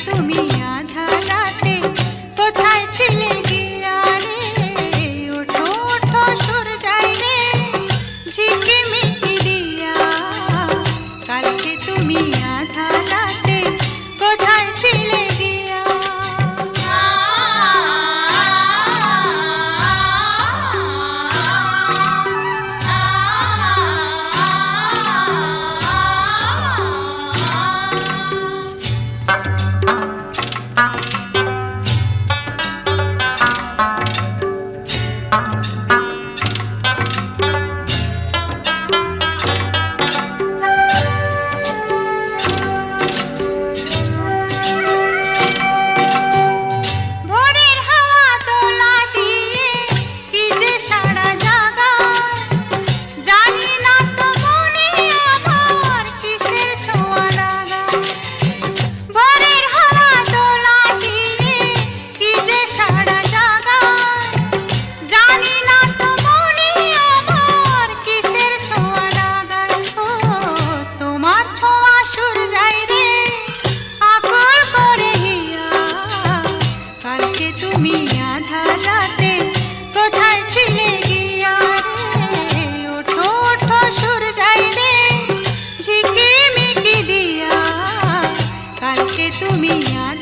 তুমি আধা রাতে কোথায় ছিলে গিয়া রে? ওঠো ওঠো সুর যাই রে ঝিকিমিকি দিয়া, কালকে তুমি আধা রাতে কোথায় ছিলে গিয়া? ভোরের হাওয়া দোলা দিয়ে কি যে সারা জাগায়, জানি না তো মনে আমার কিসের ছোঁয়া লাগায়। ভোরের হাওয়া দোলা দিয়ে কি যে সারা জাগায়, জানি না তো মনে আমার কিসের ছোঁয়া লাগায়। ও তোমার ছোঁয়া সুর যাই রে আকুল করে হিয়া, কালকে তুমি আধা রাতে কোথায় ছিলে গিয়া রে? ওঠো ওঠো সুর যাই রে ঝিকিমিকি দিয়া, কালকে তুমি আধা